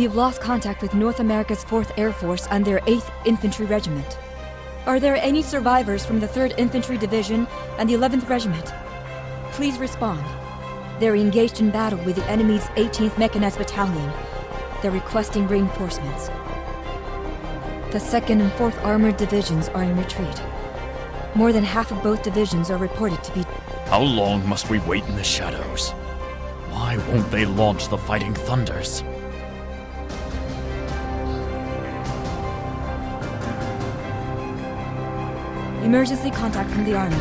We have lost contact with North America's 4th Air Force and their 8th Infantry Regiment. Are there any survivors from the 3rd Infantry Division and the 11th Regiment? Please respond. They're engaged in battle with the enemy's 18th Mechanized Battalion. They're requesting reinforcements. The 2nd and 4th Armored Divisions are in retreat. More than half of both divisions are reported to be... How long must we wait in the shadows? Why won't they launch the Fighting Thunders? Emergency contact from the Army.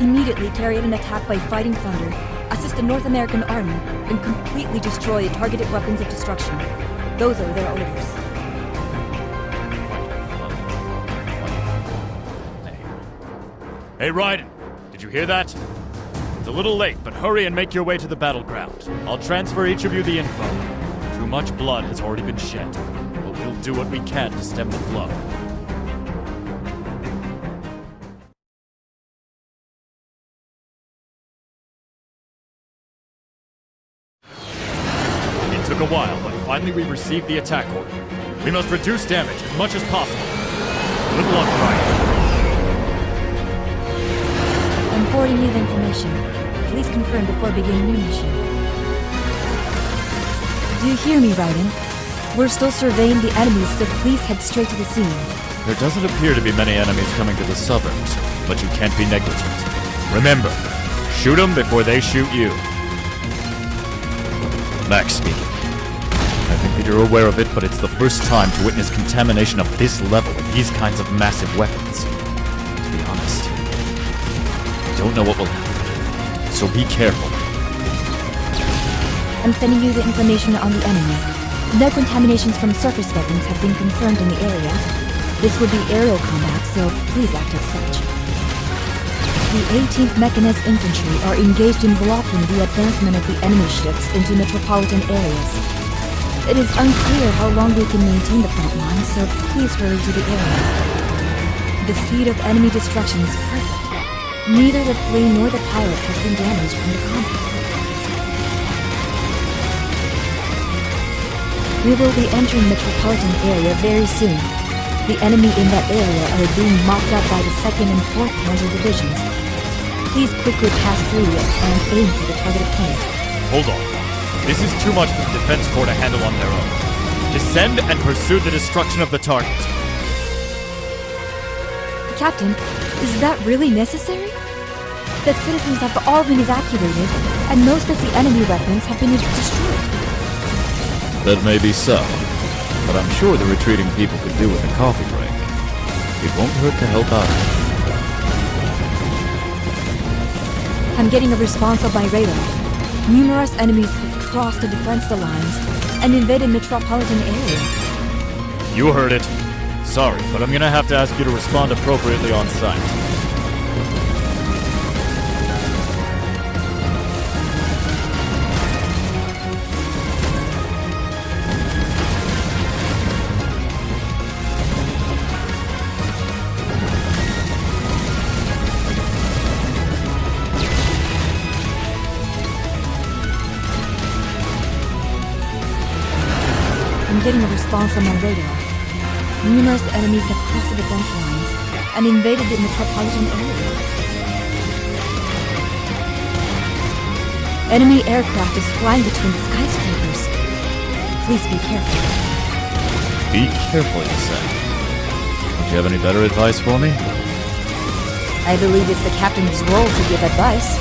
Immediately carry out an attack by Fighting Thunder, assist the North American Army, and completely destroy targeted weapons of destruction. Those are their orders. Hey, Raiden, did you hear that? It's a little late, but hurry and make your way to the battleground. I'll transfer each of you the info. Too much blood has already been shed, but we'll do what we can to stem the flow. It took a while, but finally we received the attack order. We must reduce damage as much as possible. Good luck, Raiden. I'm forwarding you the information. Please confirm before beginning your mission. Do you hear me, Raiden? We're still surveying the enemies, so please head straight to the scene. There doesn't appear to be many enemies coming to the suburbs, but you can't be negligent. Remember, shoot them before they shoot you. Max speaking. I think that you're aware of it, but it's the first time to witness contamination of this level with these kinds of massive weapons. To be honest, I don't know what will happen, so be careful. I'm sending you the information on the enemy. No contaminations from surface weapons have been confirmed in the area. This would be aerial combat, so please act as such. The 18th Mechanized Infantry are engaged in blocking the advancement of the enemy ships into metropolitan areas. It is unclear how long we can maintain the front line, so please hurry to the area. The speed of enemy destruction is perfect. Neither the plane nor the pilot has been damaged from the combat. We will be entering metropolitan area very soon. The enemy in that area are being mopped up by the 2nd and 4th Panzer Divisions. Please quickly pass through it and aim for the targeted point. Hold on. This is too much for the Defense Corps to handle on their own. Descend and pursue the destruction of the target. Captain, is that really necessary? The citizens have all been evacuated, and most of the enemy weapons have been destroyed. That may be so, but I'm sure the retreating people could do with a coffee break. It won't hurt to help out. I'm getting a response of my radar. Numerous enemies have crossed the defense lines and invaded metropolitan area. You heard it. Sorry, but I'm gonna have to ask you to respond appropriately on site. I'm getting a response on my radar. Numerous enemies have crossed the defense lines and invaded the metropolitan area. Enemy aircraft is flying between the skyscrapers. Please be careful. Be careful, you say. Don't you have any better advice for me? I believe it's the captain's role to give advice.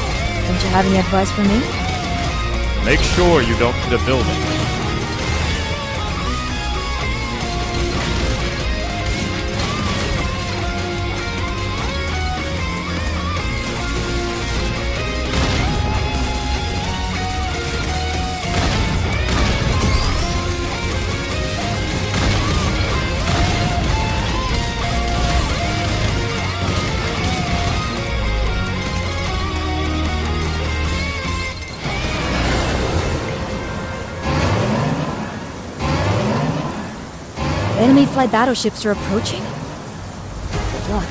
Don't you have any advice for me? Make sure you don't hit a building. Enemy flight battleships are approaching? Good luck.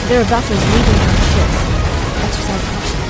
There are vessels leaving from ships. Exercise caution.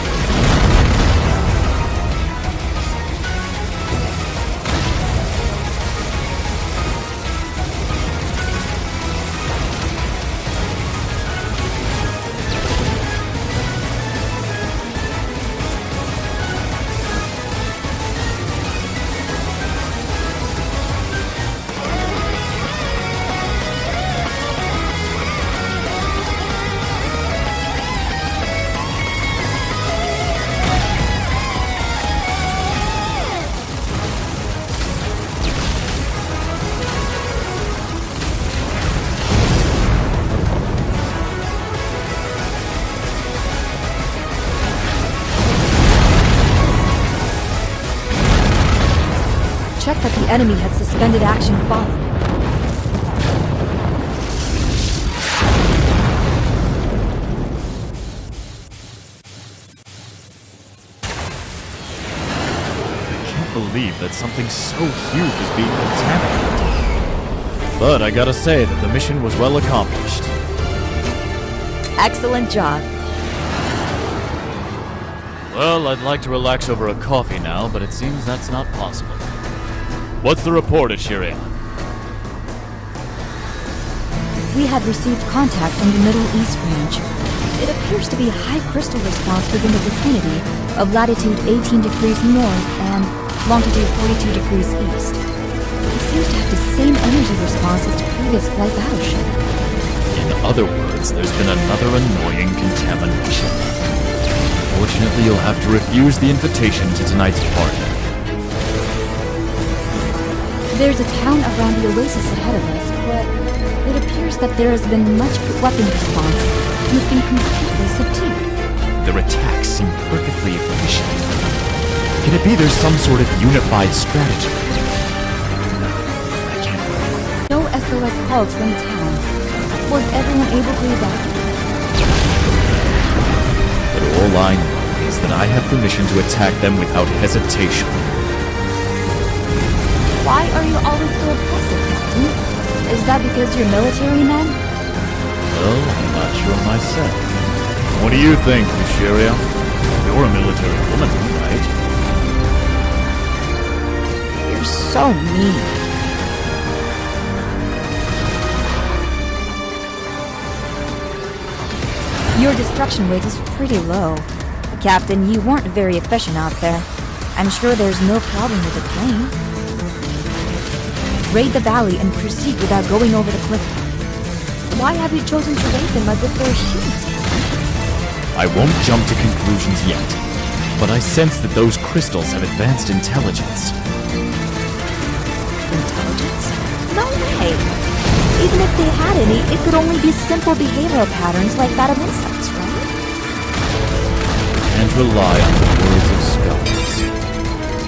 Check that the enemy had suspended action followed. I can't believe that something so huge is being contaminated. But I gotta say that the mission was well accomplished. Excellent job. Well, I'd like to relax over a coffee now, but it seems that's not possible. What's the report at Shirian? We have received contact from the Middle East branch. It appears to be high crystal response within the vicinity of latitude 18 degrees north and longitude 42 degrees east. It seems to have the same energy response as the previous flight battleship. In other words, there's been another annoying contamination. Fortunately, you'll have to refuse the invitation to tonight's party. There's a town around the oasis ahead of us, but it appears that there has been much weapon response and has been completely subdued. Their attacks seem perfectly efficient. Can it be there's some sort of unified strategy? I can't. No SOS calls from the town. Was everyone able to evacuate? But all I know is that I have permission to attack them without hesitation. Why are you always so oppressive, Captain? Is that because you're military men? Well, I'm not sure myself. What do you think, Miss Shiria? You're a military woman, right? You're so mean. Your destruction rate is pretty low. Captain, you weren't very efficient out there. I'm sure there's no problem with the plane. Raid the valley and proceed without going over the cliff. Why have you chosen to raid them as if they're humans? I won't jump to conclusions yet, but I sense that those crystals have advanced intelligence. Intelligence? No way! Even if they had any, it could only be simple behavioral patterns like that of insects, right? Can't rely on the words of scholars.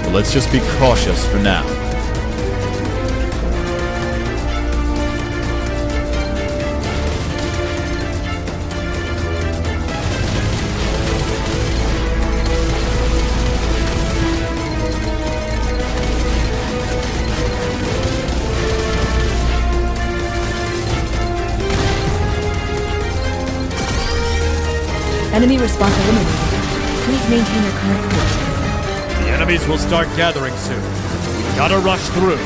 But let's just be cautious for now. Enemy response eliminated. Please maintain your current course. The enemies will start gathering soon. We gotta rush through.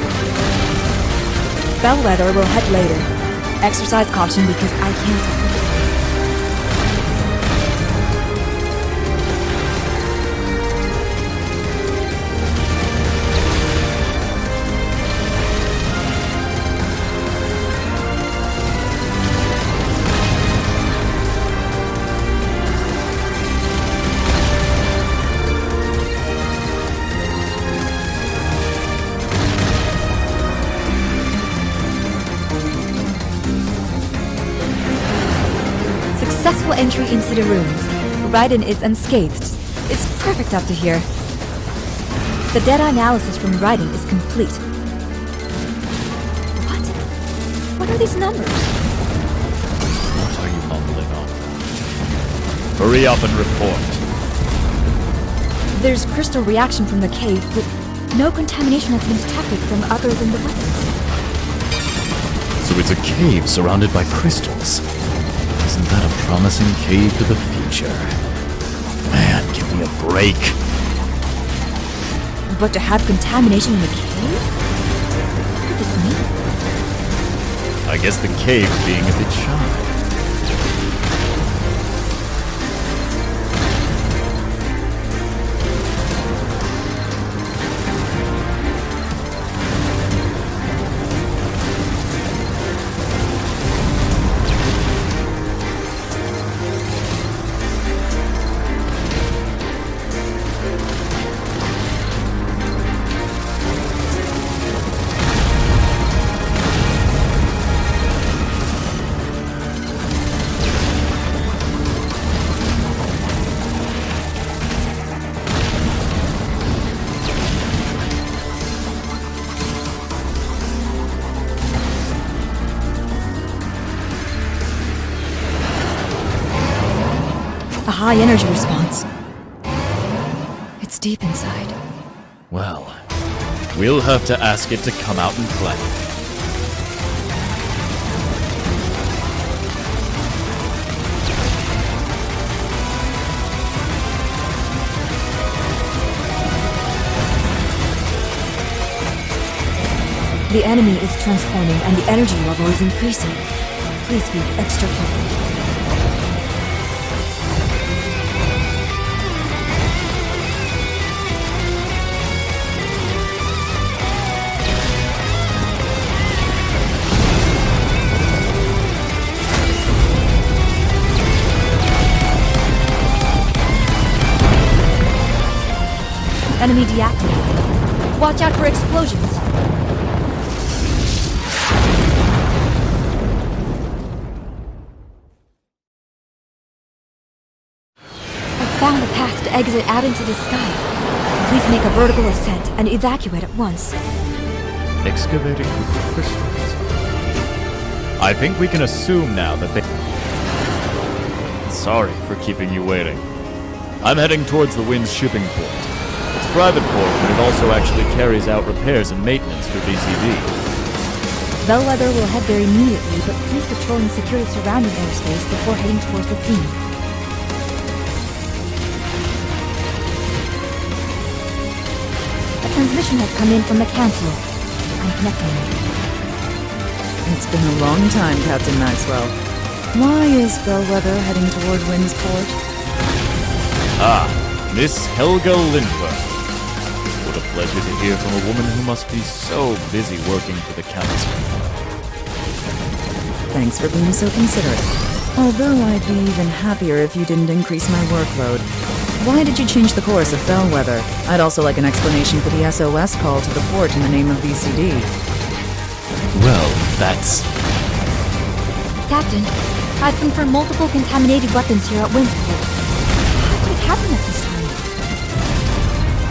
Bellwether will head later. Exercise caution because I can't. Successful entry into the rooms. Raiden is unscathed. It's perfect up to here. The data analysis from Raiden is complete. What? What are these numbers? What are you mumbling on? Hurry up and report. There's crystal reaction from the cave, but no contamination has been detected from other than the weapons. So it's a cave surrounded by crystals. Isn't that a promising cave for the future? Man, give me a break. But to have contamination in the cave? What could this mean? I guess the cave's being a bit shy. A high energy response. It's deep inside. Well, we'll have to ask it to come out and play. The enemy is transforming and the energy level is increasing. Please be extra careful. Enemy deactivated. Watch out for explosions. I found a path to exit out into the sky. Please make a vertical ascent and evacuate at once. Excavating for crystals. I think we can assume now that they... Sorry for keeping you waiting. I'm heading towards the Wind's shipping port. It's a private port, but it also actually carries out repairs and maintenance for VCD. Bellwether will head there immediately, but please patrol and secure the surrounding airspace before heading towards the scene. A transmission has come in from the Council. I'm connecting it. It's been a long time, Captain Maxwell. Why is Bellwether heading toward Windsport? Ah, Miss Helga Lindbergh. What a pleasure to hear from a woman who must be so busy working for the Council. Thanks for being so considerate. Although I'd be even happier if you didn't increase my workload. Why did you change the course of Bellwether? I'd also like an explanation for the SOS call to the port in the name of VCD. Well, that's... Captain, I've confirmed multiple contaminated weapons here at Windsport. How could it happen at this time?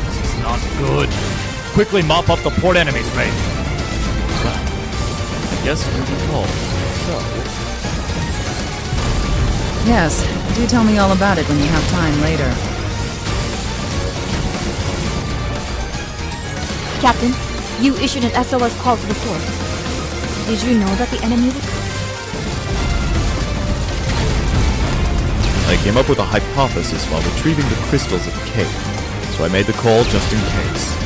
This is not good. Quickly mop up the port enemies, mate. Well, I guess we're called. So... Yes, do tell me all about it when you have time later. Captain, you issued an SOS call to the port. Did you know that the enemy would... I came up with a hypothesis while retrieving the crystals at the cave, so I made the call just in case.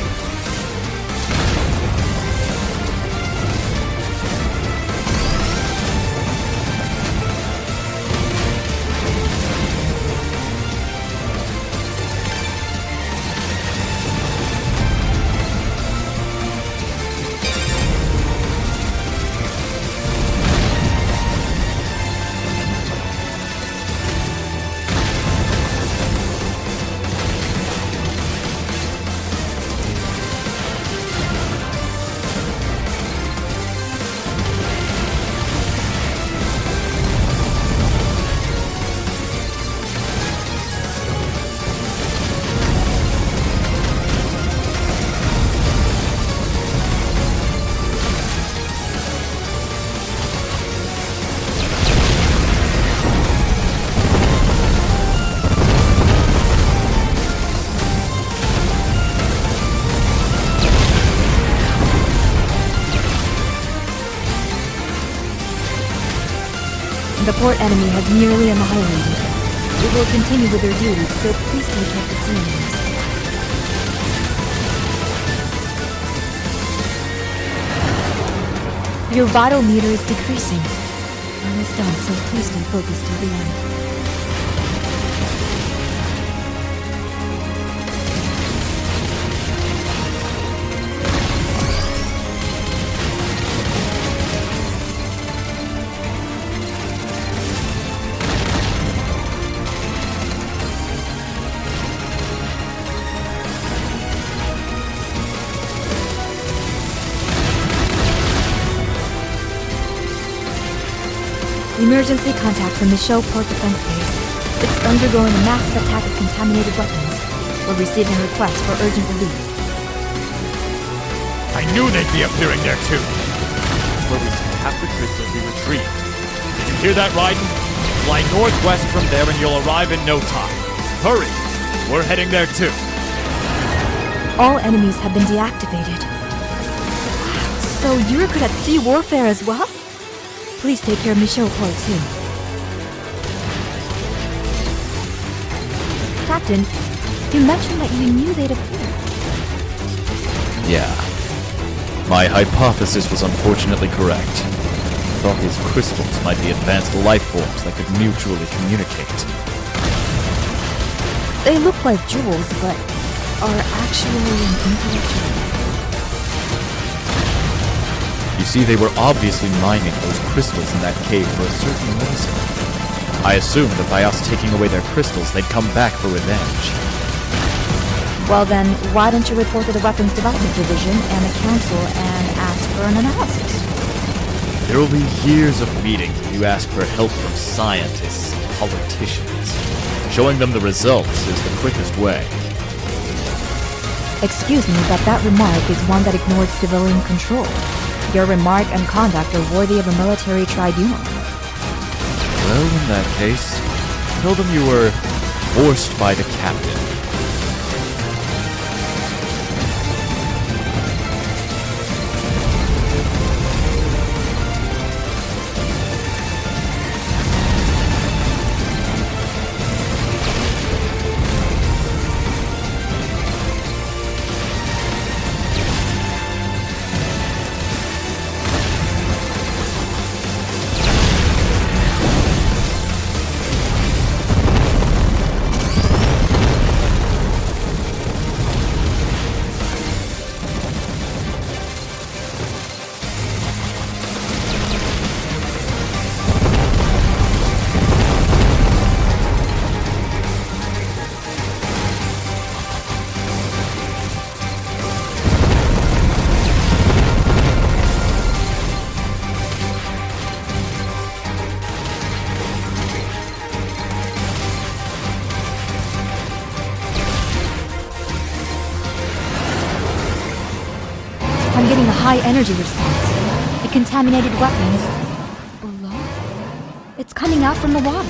The port enemy has nearly annihilated. We will continue with their duties, so please take care of the scenes. Your vital meter is decreasing. Almost done, so please stay focused till the end. Emergency contact from the Show Port Defense Base. It's undergoing a massive attack of contaminated weapons. We're receiving requests for urgent relief. I knew they'd be appearing there too. That's where we sent half the crystals we retrieved. Did you hear that, Raiden? Fly northwest from there and you'll arrive in no time. Hurry! We're heading there too. All enemies have been deactivated. So you're good at sea warfare as well? Please take care of Michelle Port too. Captain, you mentioned that you knew they'd appear. Yeah. My hypothesis was unfortunately correct. I thought these crystals might be advanced life forms that could mutually communicate. They look like jewels, but are actually an intellectual. You see, they were obviously mining those crystals in that cave for a certain reason. I assumed that by us taking away their crystals, they'd come back for revenge. Well then, why don't you report to the Weapons Development Division and the Council and ask for an analysis? There will be years of meetings if you ask for help from scientists and politicians. Showing them the results is the quickest way. Excuse me, but that remark is one that ignores civilian control. Your remark and conduct are worthy of a military tribunal. Well, in that case, tell them you were forced by the captain. I'm getting a high energy response. The contaminated weapons below? It's coming out from the water.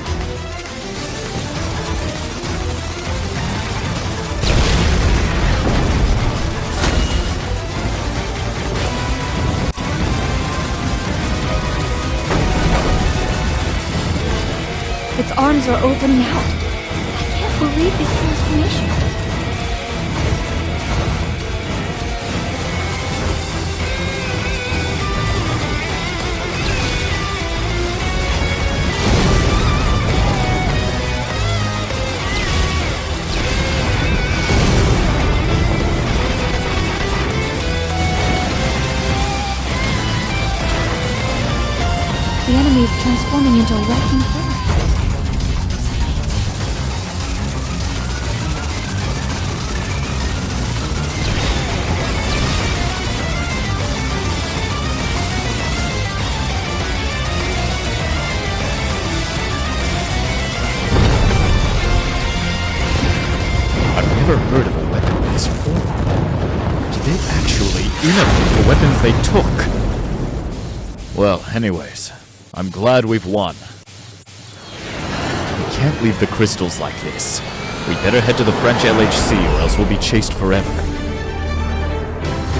Its arms are opening out. I can't believe this transformation. The enemy is transforming into a wrecking ball. I've never heard of a weapon of this form. Did they actually innovate the weapons they took? Well, anyways, I'm glad we've won. We can't leave the crystals like this. We better head to the French LHC or else we'll be chased forever.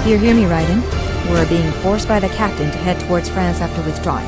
Do you hear me, Raiden? We're being forced by the captain to head towards France after withdrawing.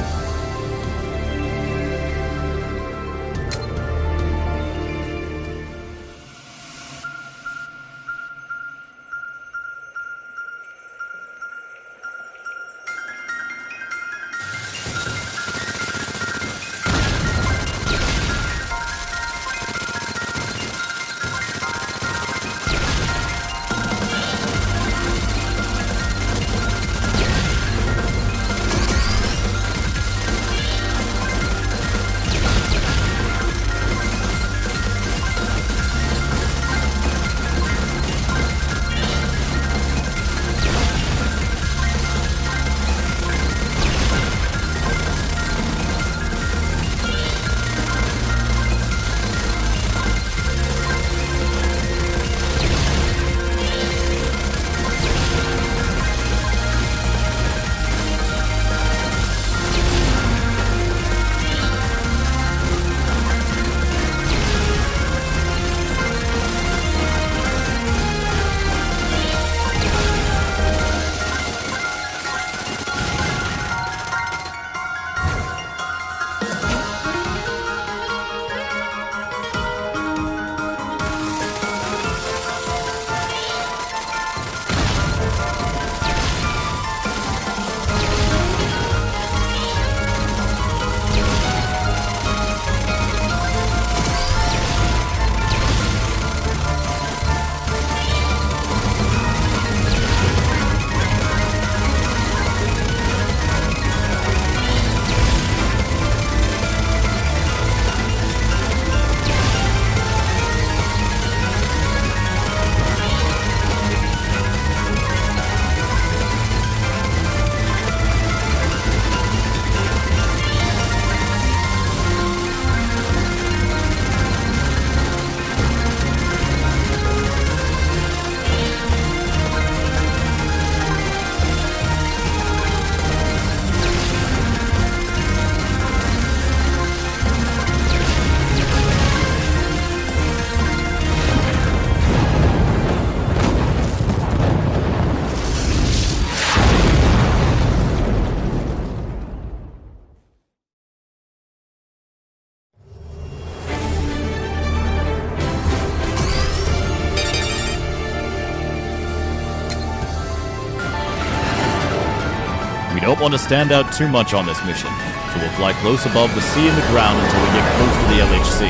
don't want to stand out too much on this mission, so we'll fly close above the sea and the ground until we get close to the LHC.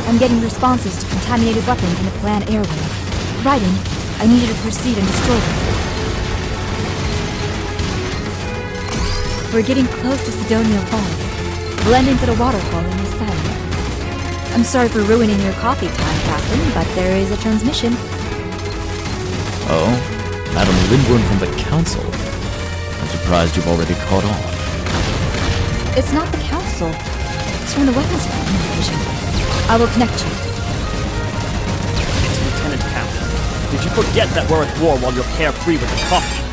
I'm getting responses to contaminated weapons in the planned airway. Raiden, I need you to proceed and destroy them. We're getting close to Sidonia Falls. Blend into the waterfall in the silent. I'm sorry for ruining your coffee time, Captain, but there is a transmission. Oh? Madam Lindworm from the Council? I'm surprised you've already caught on. It's not the Council. It's from the Weapons Division. I will connect you. It's Lieutenant Captain. Did you forget that we're at war while you're carefree with the coffee?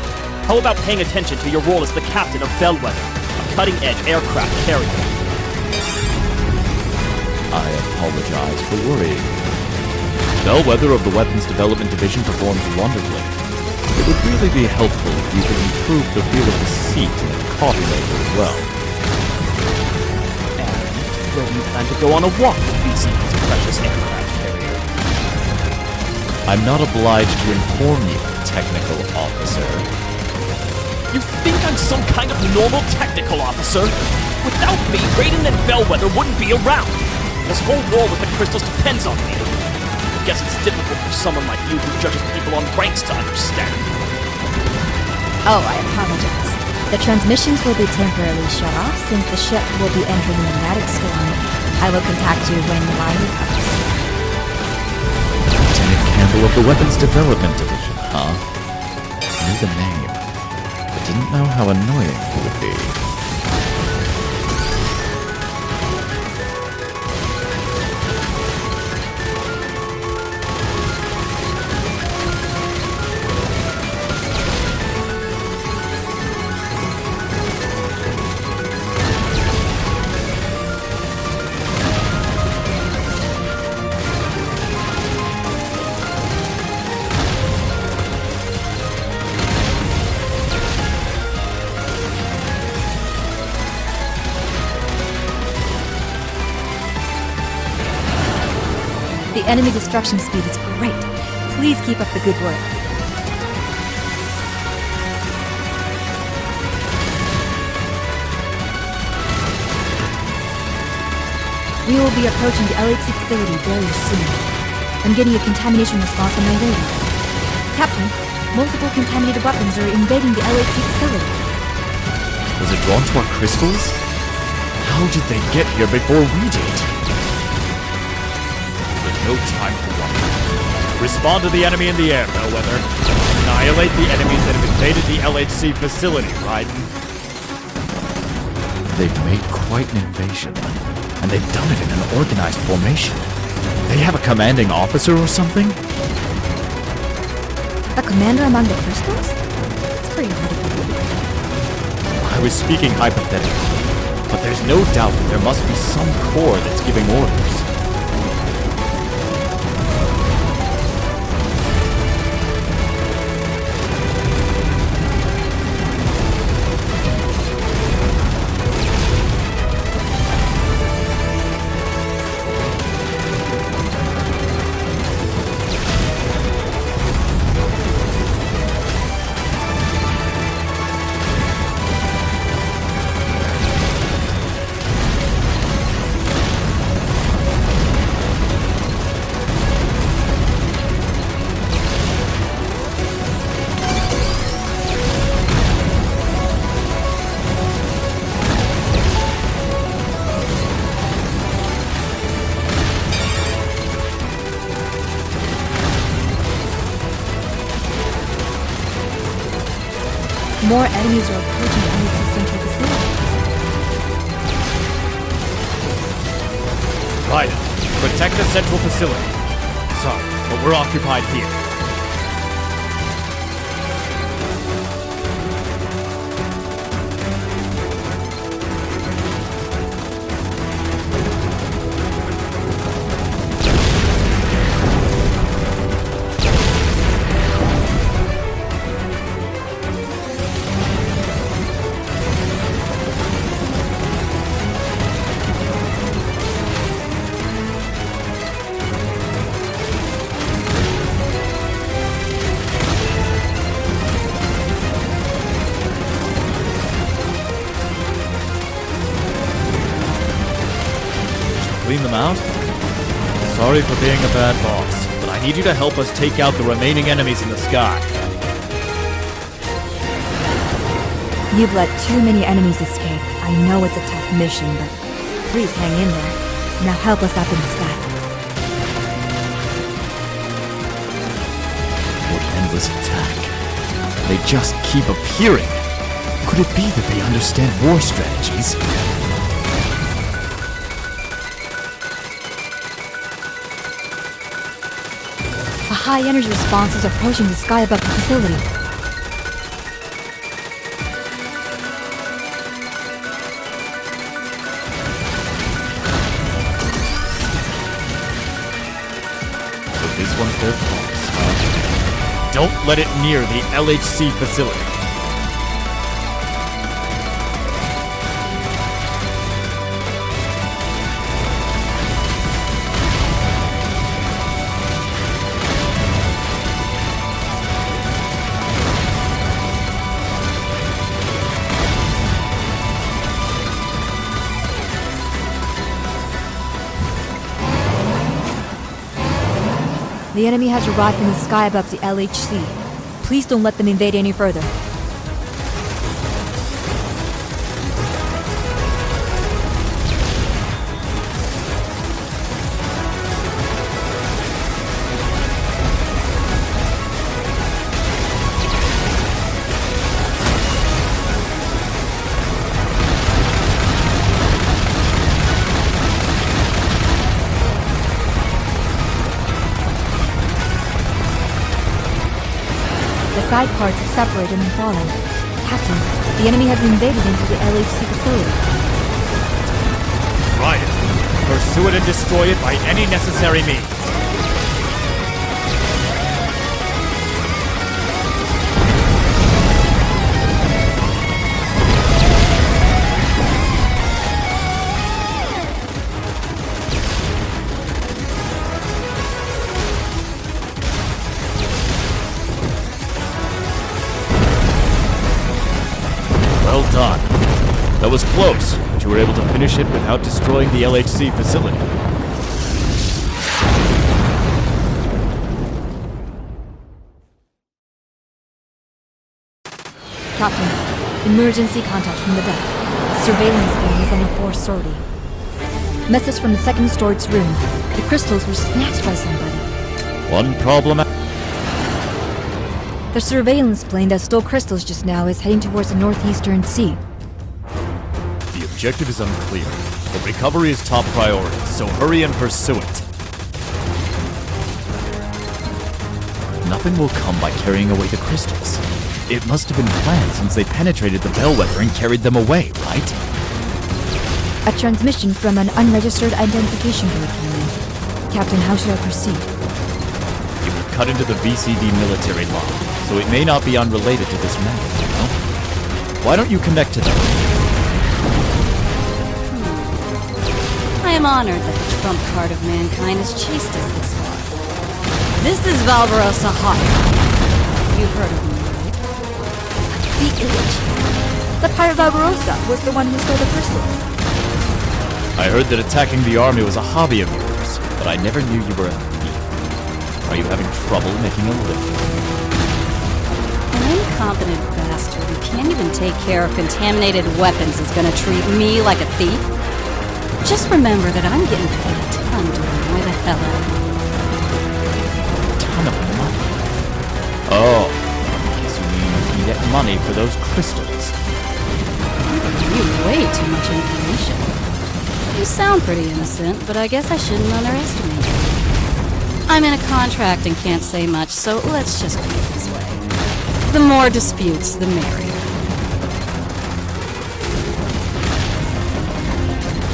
How about paying attention to your role as the captain of Bellwether, a cutting-edge aircraft carrier? I apologize for worrying. Bellwether of the Weapons Development Division performs wonderfully. It would really be helpful if you could improve the feel of the seat and the coffee maker as well. And where do you plan to go on a walk with BC's precious aircraft carrier? I'm not obliged to inform you, technical officer. You think I'm some kind of normal technical officer? Without me, Raiden and Bellwether wouldn't be around. This whole war with the crystals depends on me. I guess it's difficult for someone like you who judges people on ranks to understand. Oh, I apologize. The transmissions will be temporarily shut off since the ship will be entering a magnetic storm. I will contact you when the line recovers. Lieutenant Campbell of the Weapons Development Division, huh? Knew the name, but didn't know how annoying he would be. The enemy destruction speed is great. Please keep up the good work. We will be approaching the LHC facility very soon. I'm getting a contamination response on my radar. Captain, multiple contaminated weapons are invading the LHC facility. Was it drawn to our crystals? How did they get here before we did? No time for wonder. Respond to the enemy in the air, Bellwether. Annihilate the enemies that have invaded the LHC facility, Raiden. They've made quite an invasion, and they've done it in an organized formation. They have a commanding officer or something? A commander among the crystals? It's pretty hard to believe. I was speaking hypothetically, but there's no doubt that there must be some core that's giving orders. More enemies are approaching the LHC central facility. Raiden, protect the central facility. Sorry, but we're occupied here. clean them out? Sorry for being a bad boss, but I need you to help us take out the remaining enemies in the sky. You've let too many enemies escape. I know it's a tough mission, but please hang in there. Now help us up in the sky. What endless attack. They just keep appearing. Could it be that they understand war strategies? A high-energy response is approaching the sky above the facility. So this one's their faults, huh? Don't let it near the LHC facility. The enemy has arrived in the sky above the LHC. Please don't let them invade any further. The side parts have separated and fallen. Captain, the enemy has invaded into the LHC facility. Raiden, pursue it and destroy it by any necessary means. Well done. That was close, but you were able to finish it without destroying the LHC facility. Captain, emergency contact from the deck. Surveillance plane is on a forced sortie. Message from the second storage room. The crystals were snatched by somebody. One problem. The surveillance plane that stole crystals just now is heading towards the northeastern sea. The objective is unclear, but recovery is top priority, so hurry and pursue it. Nothing will come by carrying away the crystals. It must have been planned since they penetrated the bellwether and carried them away, right? A transmission from an unregistered identification code came in. Captain, how should I proceed? It will cut into the VCD military line, so it may not be unrelated to this matter, you know? Why don't you connect to them? I am honored that the trump card of mankind has chased us this far. This is Valvarosa Hawk. You've heard of me, right? The image. The pirate Barbarossa was the one who stole the crystal. I heard that attacking the army was a hobby of yours, but I never knew you were a thief. Are you having trouble making a living? An incompetent bastard who can't even take care of contaminated weapons is gonna treat me like a thief? Just remember that I'm getting paid a ton to annoy the hell out of you. Ton of money. Oh, I guess you mean you can get money for those crystals. I'm giving you way too much information. You sound pretty innocent, but I guess I shouldn't underestimate you. I'm in a contract and can't say much, so let's just put it this way. The more disputes, the merrier.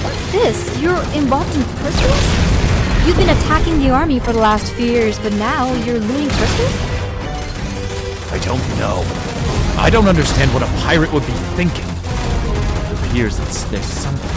What's this? You're involved in crystals? You've been attacking the army for the last few years, but now you're looting crystals? I don't know. I don't understand what a pirate would be thinking. It appears that there's something.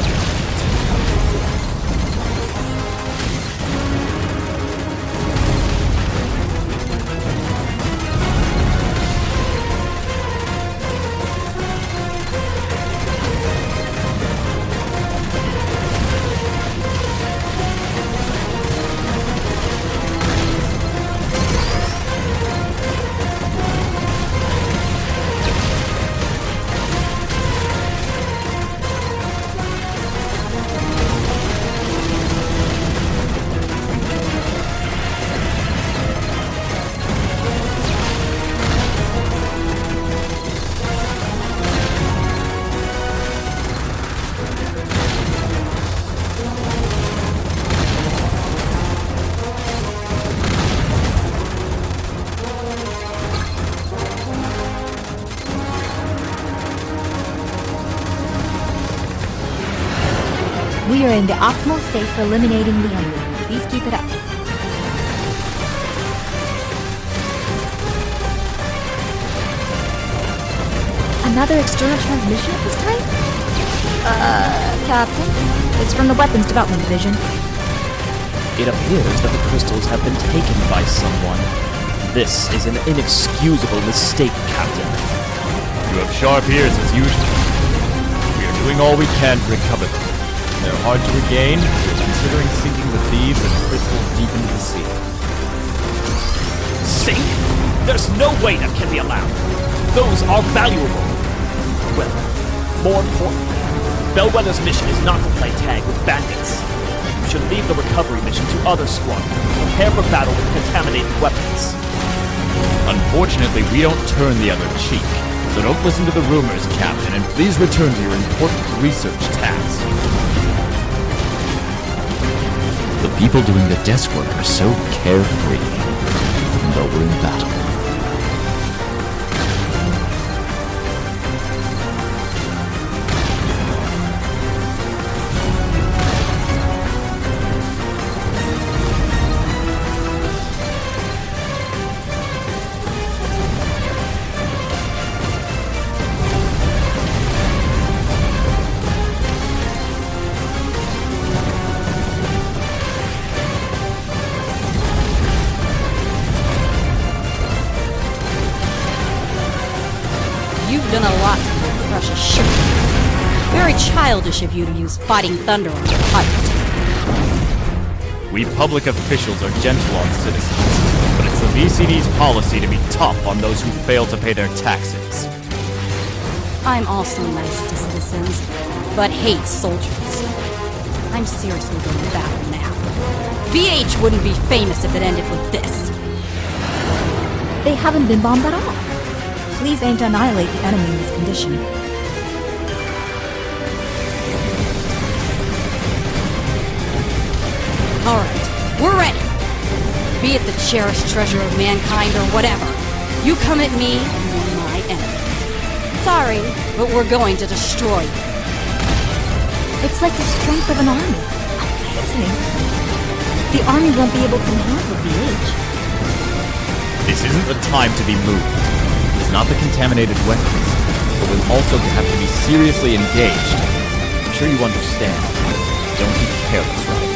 We are in the optimal state for eliminating the enemy. Please keep it up. Another external transmission of this type? Captain? It's from the Weapons Development Division. It appears that the crystals have been taken by someone. This is an inexcusable mistake, Captain. You have sharp ears as usual. We are doing all we can to recover them. They're hard to regain. We're considering sinking the thieves and crystals deep into the sea. Sink? There's no way that can be allowed. Those are valuable. Well, more importantly, Bellwether's mission is not to play tag with bandits. You should leave the recovery mission to other squadrons and prepare for battle with contaminated weapons. Unfortunately, we don't turn the other cheek. So don't listen to the rumors, Captain, and please return to your important research task. The people doing the desk work are so carefree, though we're in battle. You've done a lot to crush a ship. Very childish of you to use fighting thunder on your pirate. We public officials are gentle on citizens, but it's the VCD's policy to be tough on those who fail to pay their taxes. I'm also nice to citizens, but hate soldiers. I'm seriously going to battle now. VH wouldn't be famous if it ended with this. They haven't been bombed at all. Please aim to annihilate the enemy in this condition. Alright, we're ready. Be it the cherished treasure of mankind or whatever. You come at me, and you're my enemy. Sorry, but we're going to destroy you. It's like the strength of an army. Amazing. The army won't be able to handle VH. This isn't the time to be moved. It's not the contaminated weapons, but we'll also have to be seriously engaged. I'm sure you understand. Don't be careless, Raiden.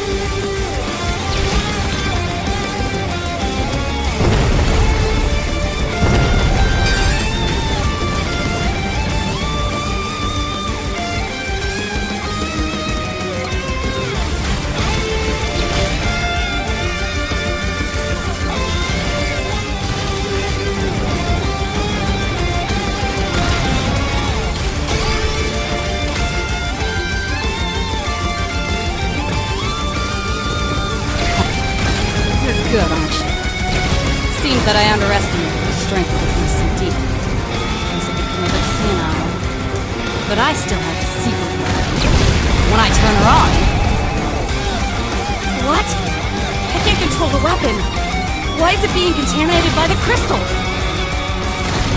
Good, aren't you? Seems that I underestimated the strength of the VCD. Things have become a bit senile. But I still have the secret weapon. When I turn her on... What? I can't control the weapon. Why is it being contaminated by the crystals?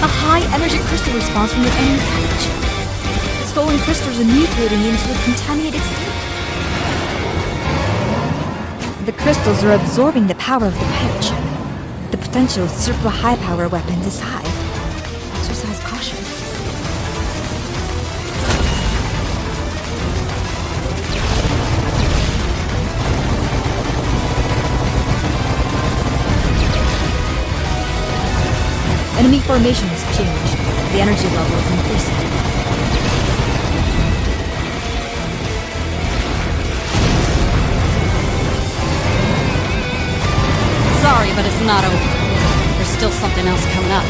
A high-energy crystal response from the enemy package. Stolen crystals are mutating into a contaminated state. The crystals are absorbing the power of the patch. The potential of super high-power weapons is high. Exercise caution. Enemy formation has changed. The energy level is increasing. Sorry, but it's not over. There's still something else coming up.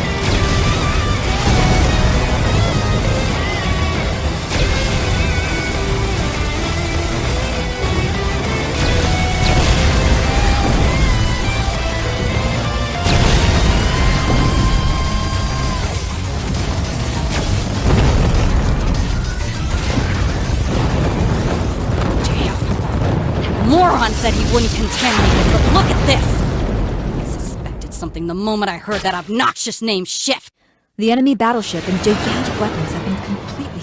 Damn. That moron said he wouldn't contaminate it, but look at this! Something the moment I heard that obnoxious name shift. The enemy battleship and gigantic weapons have been completely...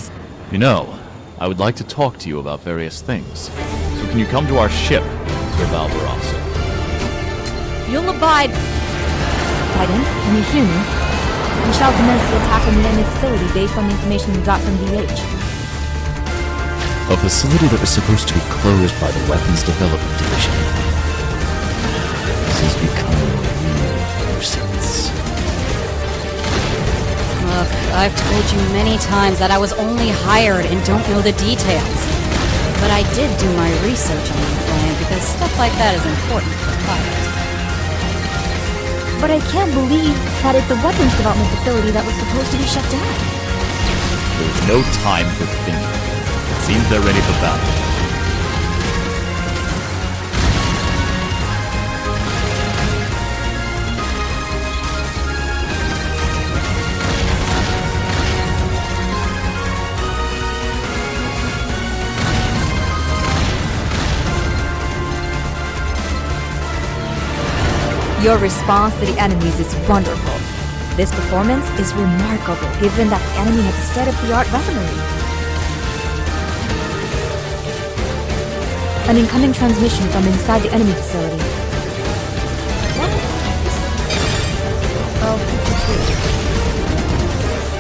You know, I would like to talk to you about various things. can you come to our ship, Sir Valverosso? You'll abide. Raiden, can you hear me? We shall commence the attack on the enemy facility based on the information we got from VH. A facility that was supposed to be closed by the Weapons Development Division. This is becoming a real nuisance. Look, I've told you many times that I was only hired and don't know the details. But I did do my research on the plan because stuff like that is important for pilots. But I can't believe that it's a weapons development facility that was supposed to be shut down. There's no time for thinking. It seems they're ready for battle. Your response to the enemies is wonderful. This performance is remarkable given that the enemy has state-of-the-art weaponry. An incoming transmission from inside the enemy facility.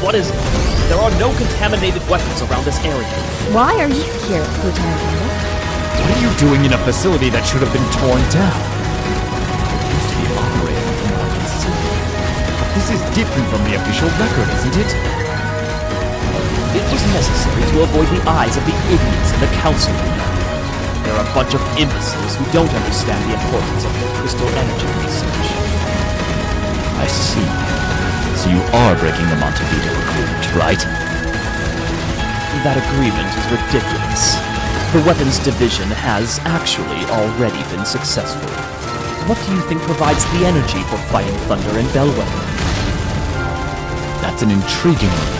What is it? There are no contaminated weapons around this area. Why are you here, Lieutenant Campbell? What are you doing in a facility that should have been torn down? It used to be operating from what I can see. But this is different from the official record, isn't it? It was necessary to avoid the eyes of the idiots in the council. They're a bunch of imbeciles who don't understand the importance of crystal energy research. I see. So you are breaking the Montevideo Agreement, right? That agreement is ridiculous. The weapons division has actually already been successful. What do you think provides the energy for fighting Thunder and Bellwether? That's an intriguing one.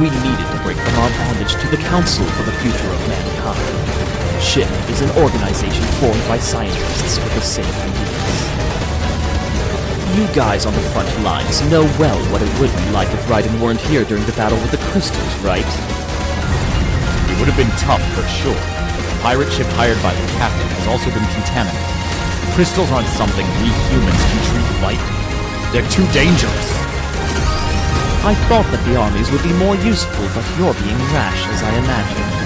We needed to break from our bondage to the Council for the future of mankind. SHIP is an organization formed by scientists with the same ideas. You guys on the front lines know well what it would be like if Raiden weren't here during the battle with the crystals, right? It would have been tough for sure, but the pirate ship hired by the captain has also been contaminated. Crystals aren't something we humans can treat lightly. They're too dangerous. I thought that the armies would be more useful, but you're being rash as I imagined.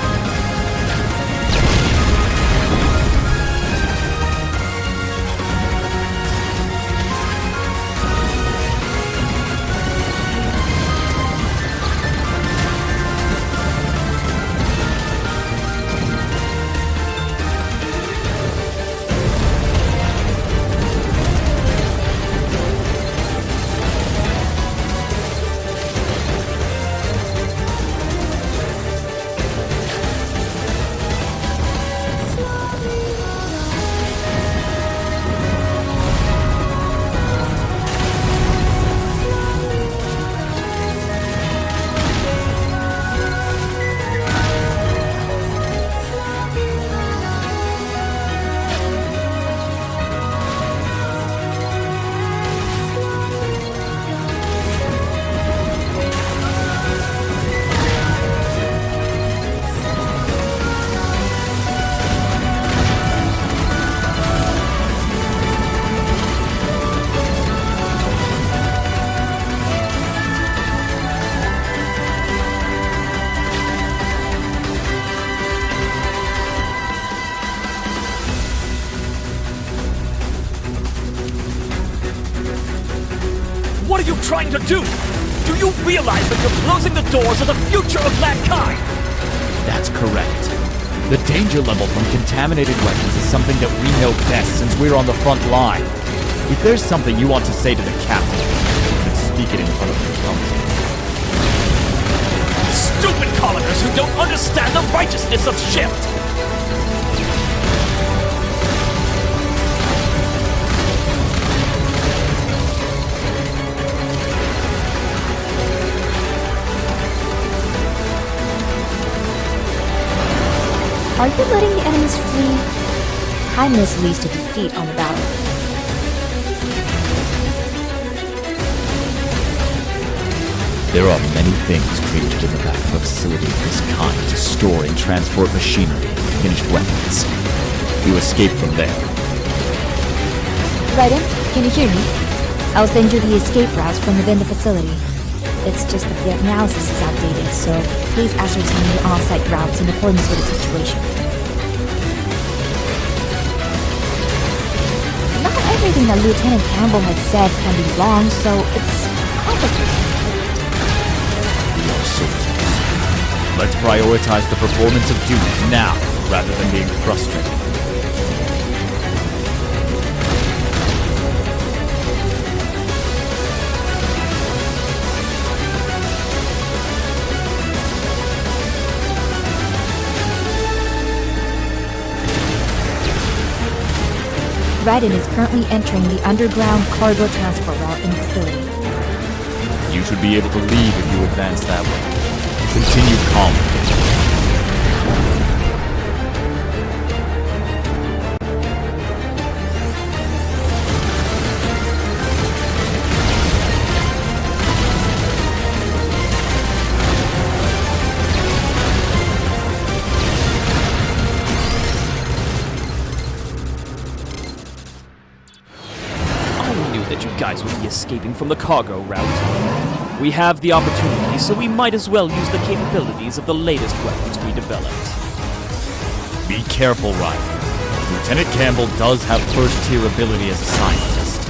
What are you trying to do? Do you realize that you're closing the doors of the future of mankind? That's correct. The danger level from contaminated weapons is something that we know best since we're on the front line. If there's something you want to say to the captain, you could speak it in front of the council. Stupid coloners who don't understand the righteousness of shift! Are you letting the enemies flee? Kindness leads to defeat on the battlefield. There are many things created in the back of a facility of this kind to store and transport machinery and finished weapons. You escaped from there. Raiden, can you hear me? I'll send you the escape routes from within the facility. It's just that the analysis is outdated, so please ascertain the on-site routes in accordance with the situation. Not everything that Lieutenant Campbell had said can be wrong, so it's complicated. We are soldiers. Let's prioritize the performance of duties now, rather than being frustrated. Raiden is currently entering the underground cargo transfer route in the facility. You should be able to leave if you advance that way. Continue calmly. That you guys would be escaping from the cargo route. We have the opportunity, so we might as well use the capabilities of the latest weapons we developed. Be careful, Raiden. Lieutenant Campbell does have first-tier ability as a scientist.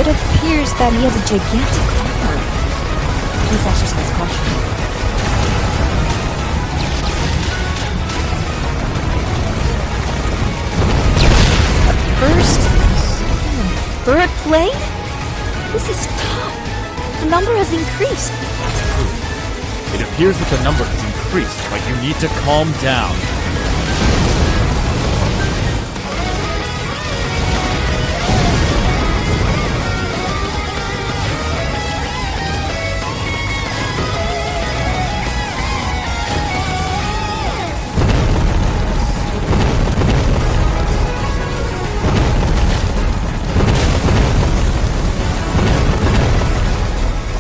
It appears that he has a gigantic armor. Please exercise caution. First, third plane? This is tough. The number has increased. It appears that the number has increased, but you need to calm down.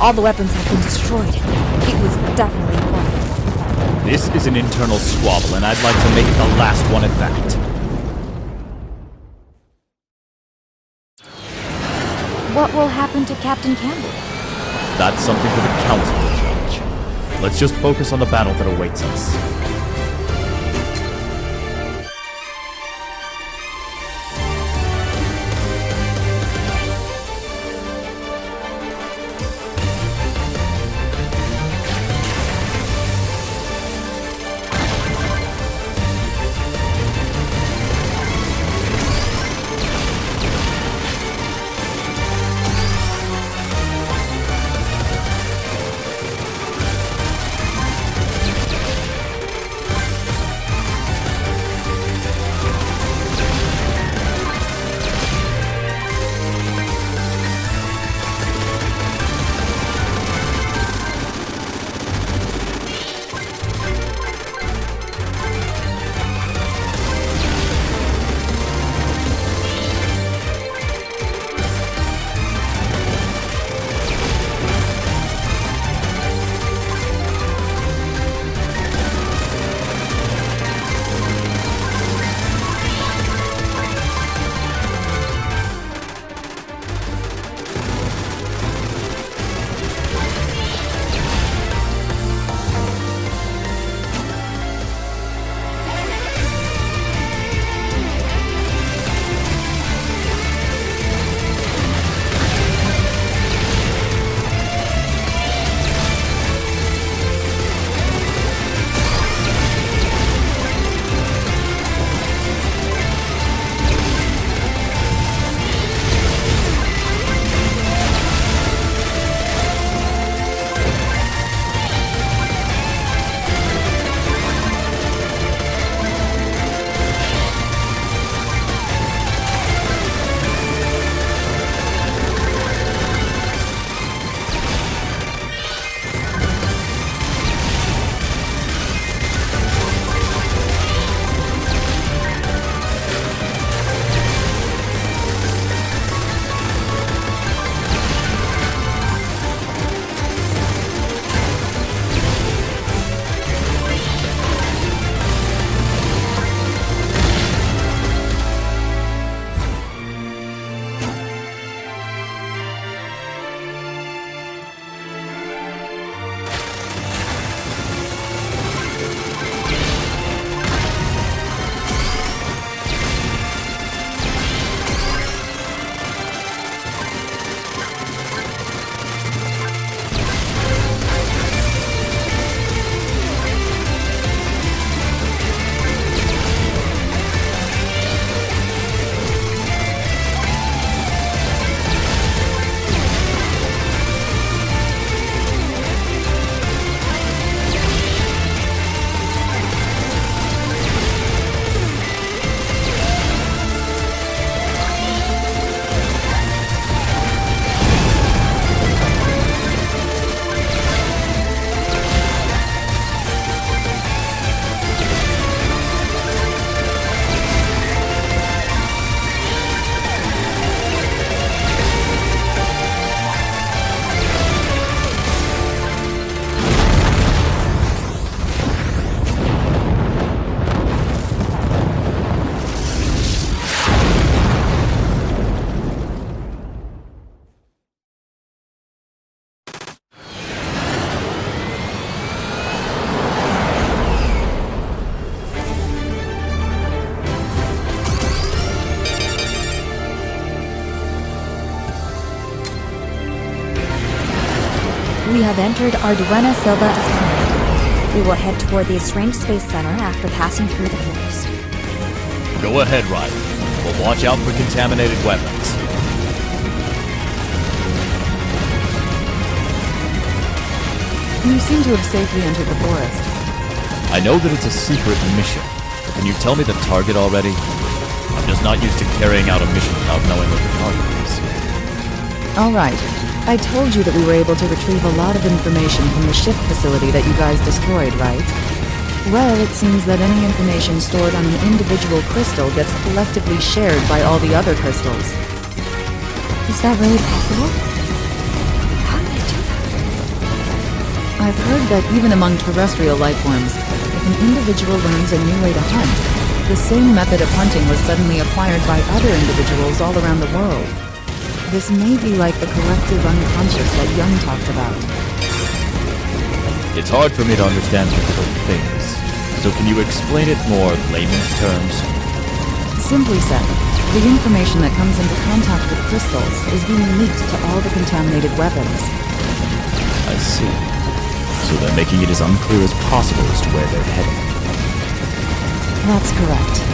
All the weapons have been destroyed. It was definitely important. This is an internal squabble, and I'd like to make it the last one at that. What will happen to Captain Campbell? That's something for the Council to judge. Let's just focus on the battle that awaits us. have entered Arduena Silva as planned. We will head toward the Estranged Space Center after passing through the forest. Go ahead, Raiden. We'll watch out for contaminated weapons. You seem to have safely entered the forest. I know that it's a secret mission, but can you tell me the target already? I'm just not used to carrying out a mission without knowing what the target is. All right. I told you that we were able to retrieve a lot of information from the shift facility that you guys destroyed, right? Well, it seems that any information stored on an individual crystal gets collectively shared by all the other crystals. Is that really possible? How do they do that? I've heard that even among terrestrial life forms, if an individual learns a new way to hunt, the same method of hunting was suddenly acquired by other individuals all around the world. This may be like the collective unconscious that Young talked about. It's hard for me to understand difficult things, so can you explain it more layman's terms? Simply said, the information that comes into contact with crystals is being leaked to all the contaminated weapons. I see. So they're making it as unclear as possible as to where they're heading. That's correct.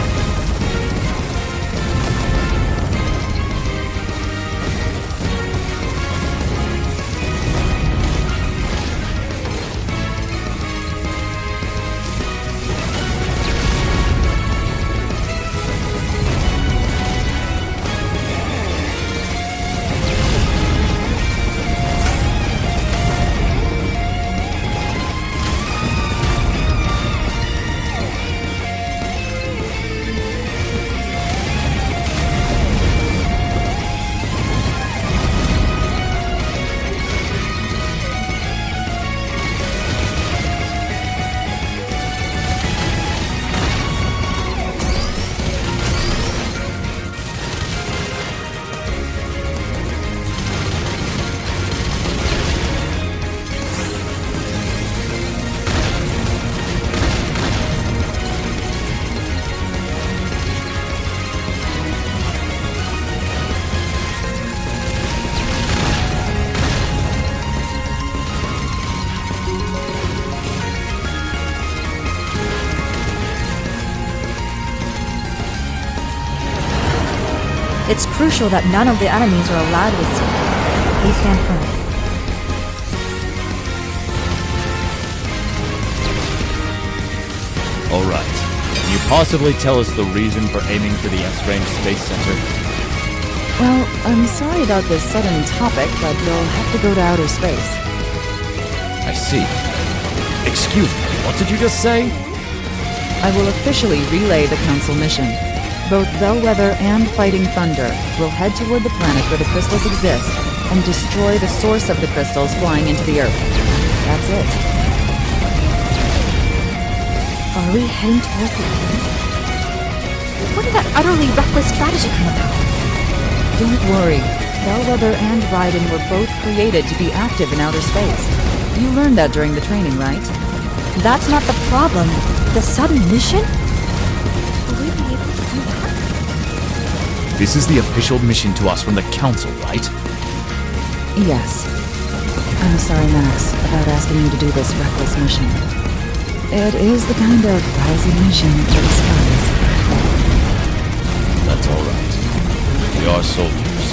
It's crucial that none of the enemies are allowed to escape. Please stand firm. Alright. Can you possibly tell us the reason for aiming for the Estranged Space Center? Well, I'm sorry about this sudden topic, but you'll have to go to outer space. I see. Excuse me, what did you just say? I will officially relay the Council mission. Both Bellwether and Fighting Thunder will head toward the planet where the crystals exist and destroy the source of the crystals flying into the Earth. That's it. Are we heading towards the planet? Where did that utterly reckless strategy come about? Don't worry. Bellwether and Raiden were both created to be active in outer space. You learned that during the training, right? That's not the problem. The sudden mission? Will we be able to do that? This is the official mission to us from the Council, right? Yes. I'm sorry, Max, about asking you to do this reckless mission. It is the kind of rising mission for the skies. That's alright. We are soldiers.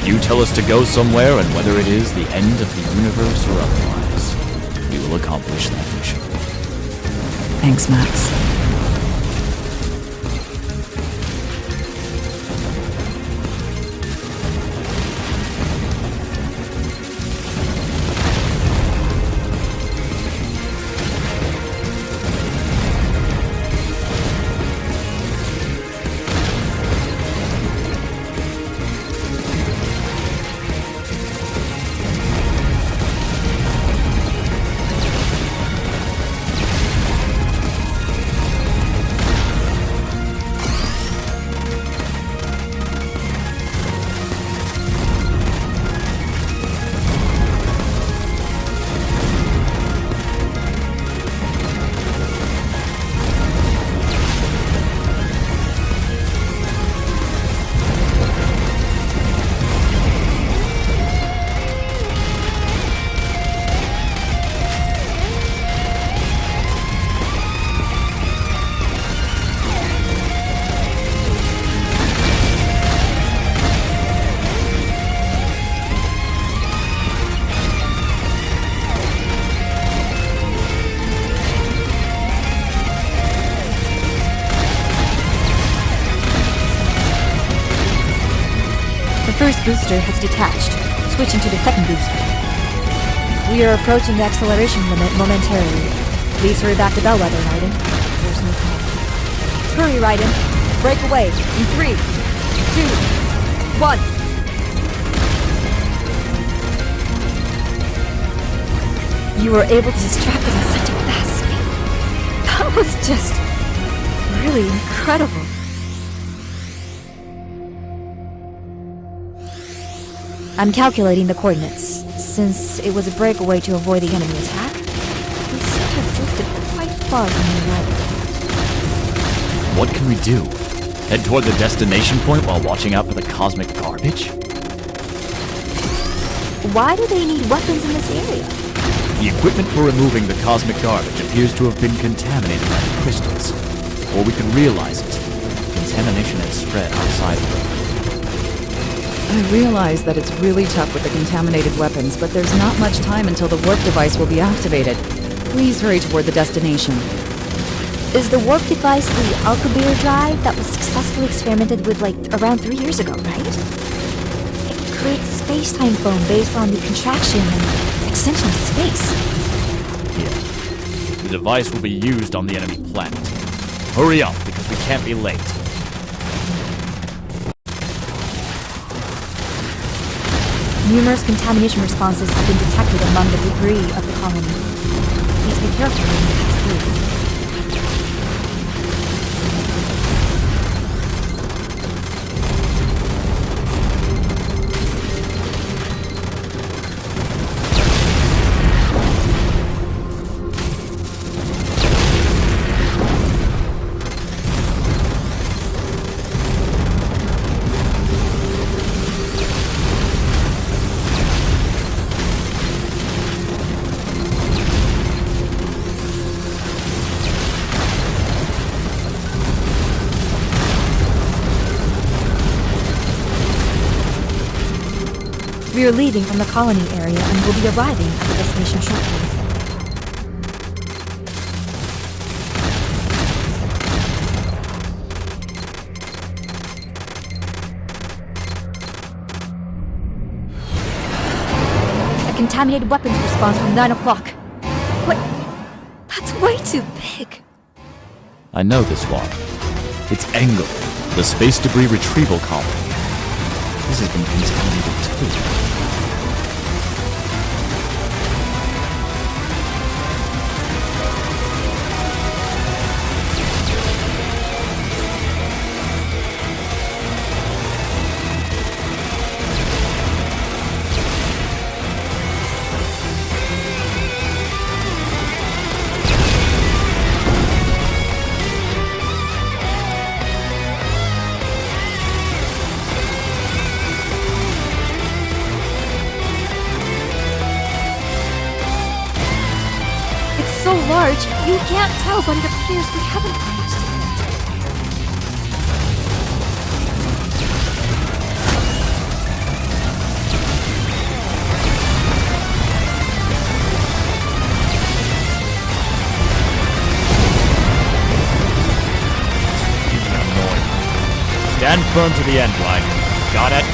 You tell us to go somewhere, and whether it is the end of the universe or otherwise, we will accomplish that mission. Thanks, Max. first booster has detached, switching to the second booster. We are approaching the acceleration limit momentarily. Please hurry back to Bellwether, Raiden. There's no time. Hurry, Raiden. Break away in 3, 2, 1. You were able to distract it at such a fast speed. That was just really incredible. I'm calculating the coordinates. Since it was a breakaway to avoid the enemy attack, we seem to have drifted quite far from the arrival. What can we do? Head toward the destination point while watching out for the cosmic garbage? Why do they need weapons in this area? The equipment for removing the cosmic garbage appears to have been contaminated by the crystals. Before we could realize it, contamination had spread outside of Earth. I realize that it's really tough with the contaminated weapons, but there's not much time until the warp device will be activated. Please hurry toward the destination. Is the warp device the Alcubierre drive that was successfully experimented with around 3 years ago, right? It creates space-time foam based on the contraction and extension of space. Yeah. The device will be used on the enemy planet. Hurry up, because we can't be late. Numerous contamination responses have been detected among the debris of the colony. Please be careful when you pass through. We are leaving from the colony area and will be arriving at the destination shortly. A contaminated weapons response from 9 o'clock. What? That's way too big. I know this one. It's Engel, the space debris retrieval colony. This has been contaminated too. So large, you can't tell, but it appears we haven't crossed it. Stand firm to the end, Raiden. Got it?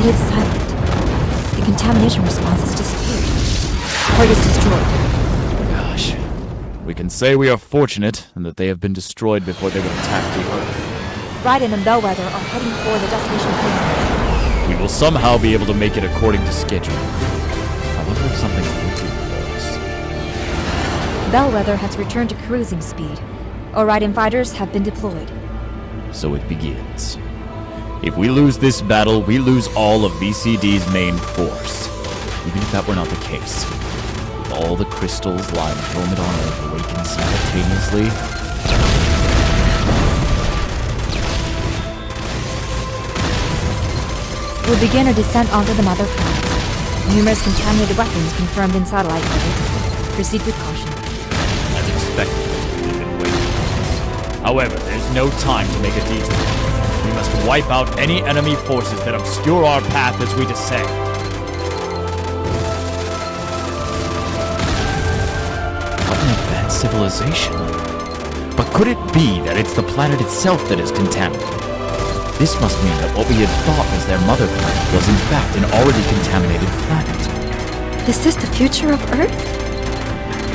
It is silent. The contamination response has disappeared. Part is destroyed. Gosh. We can say we are fortunate and that they have been destroyed before they would attack the Earth. Raiden and Bellwether are heading for the destination point. We will somehow be able to make it according to schedule. However, if something falls. Bellwether has returned to cruising speed. Raiden fighters have been deployed. So it begins. If we lose this battle, we lose all of VCD's main force. Even if that were not the case. With all the crystals lying dormant on Earth awakened simultaneously. We'll begin our descent onto the mother planet. Numerous contaminated weapons confirmed in satellite orbit. Proceed with caution. As expected, we've been waiting. However, there's no time to make a detour. We must wipe out any enemy forces that obscure our path as we descend. What an advanced civilization. But could it be that it's the planet itself that is contaminated? This must mean that what we had thought was their mother planet was in fact an already contaminated planet. Is this the future of Earth?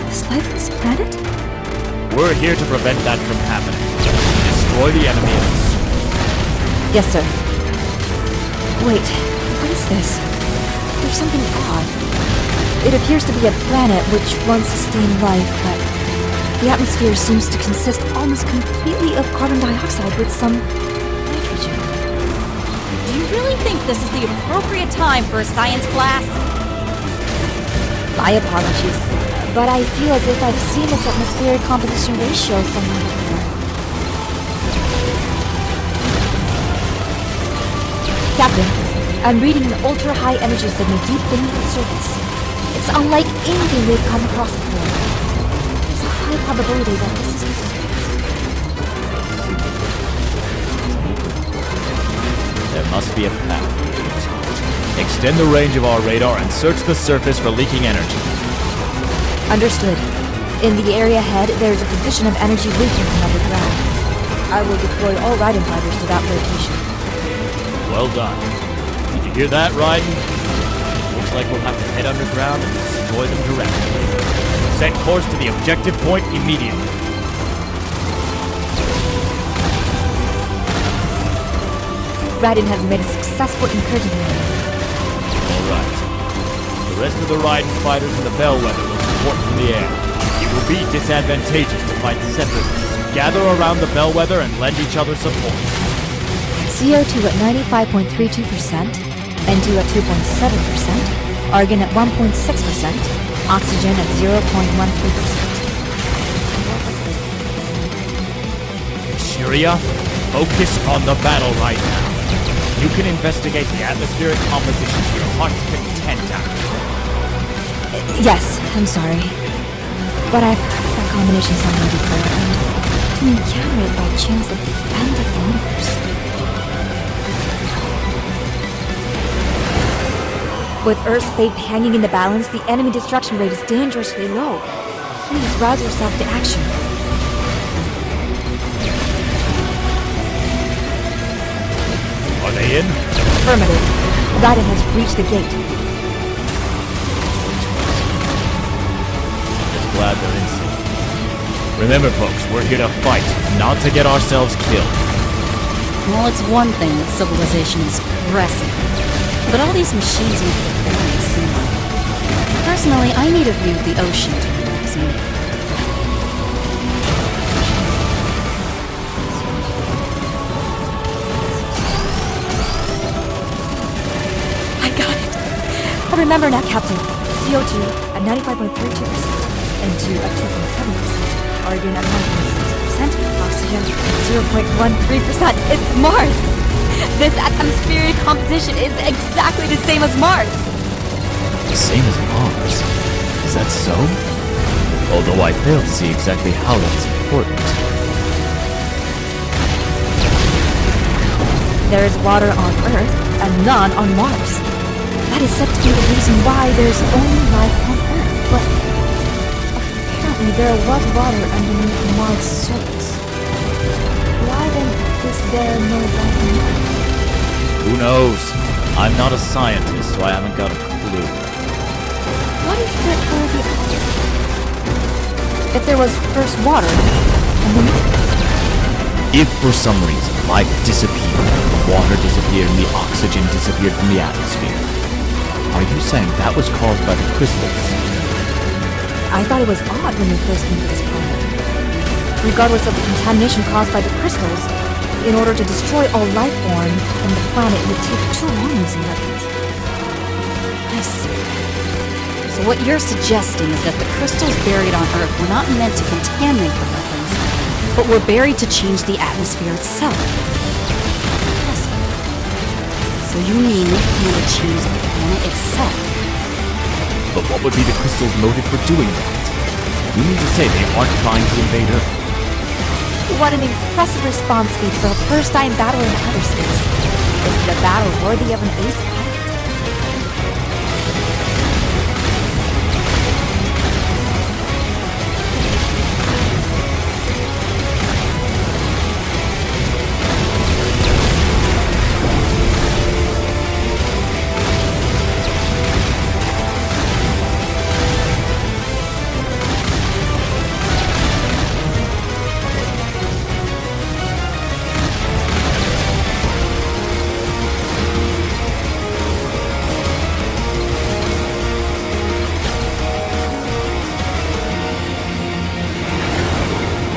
This lifeless planet? We're here to prevent that from happening. Destroy the enemy and Yes, sir. Wait, what is this? There's something odd. It appears to be a planet which once sustained life, but the atmosphere seems to consist almost completely of carbon dioxide with some nitrogen. Do you really think this is the appropriate time for a science class? My apologies, but I feel as if I've seen this atmospheric composition ratio somewhere before. Captain, I'm reading an ultra-high energy signal deep beneath the surface. It's unlike anything we've come across before. There's a high probability that this is the surface. There must be a path. Extend the range of our radar and search the surface for leaking energy. Understood. In the area ahead, there's a position of energy leaking from underground. I will deploy all Raiden fighters to that location. Well done. Did you hear that, Raiden? Looks like we'll have to head underground and destroy them directly. Set course to the objective point immediately. Raiden has made a successful incursion here. Alright. The rest of the Raiden fighters in the Bellwether will support from the air. It will be disadvantageous to fight separately. Gather around the Bellwether and lend each other support. CO2 at 95.32%, N2 at 2.7%, argon at 1.6%, oxygen at 0.13%. Shiria, focus on the battle right now. You can investigate the atmospheric composition to your heart's content after. Yes, I'm sorry. But I've heard that combination somewhere before, and to encounter it by chance at the end of the universe. With Earth's fate hanging in the balance, the enemy destruction rate is dangerously low. Please rouse yourself to action. Are they in? Affirmative. Raiden has reached the gate. Just glad they're in safe. Remember, folks, we're here to fight, not to get ourselves killed. Well, it's one thing that civilization is progressing, but all these machines make it very similar. Personally, I need a view of the ocean to relax me. I got it. I remember now, Captain. CO2 at 95.32%, N2 at 2.7%, argon at 1.6%, oxygen at 0.13%. It's Mars! This atmospheric composition is exactly the same as Mars! The same as Mars? Is that so? Although I fail to see exactly how that is important. There is water on Earth and none on Mars. That is said to be the reason why there's only life on Earth, but apparently there was water underneath Mars' surface. Why then is there no life on Earth? Who knows? I'm not a scientist, so I haven't got a clue. What if there were the opposite? If there was first water, and then If for some reason life disappeared, the water disappeared and the oxygen disappeared from the atmosphere, are you saying that was caused by the crystals? I thought it was odd when we first came to this planet. Regardless of the contamination caused by the crystals, in order to destroy all life form from the planet, it would take too long using weapons. I see. So what you're suggesting is that the crystals buried on Earth were not meant to contaminate the weapons, but were buried to change the atmosphere itself. Impressive. So you mean they want to change the planet itself? But what would be the crystal's motive for doing that? You mean to say they aren't trying to invade Earth? What an impressive response speech for a first-time battle in outer space. This is a battle worthy of an ace pilot.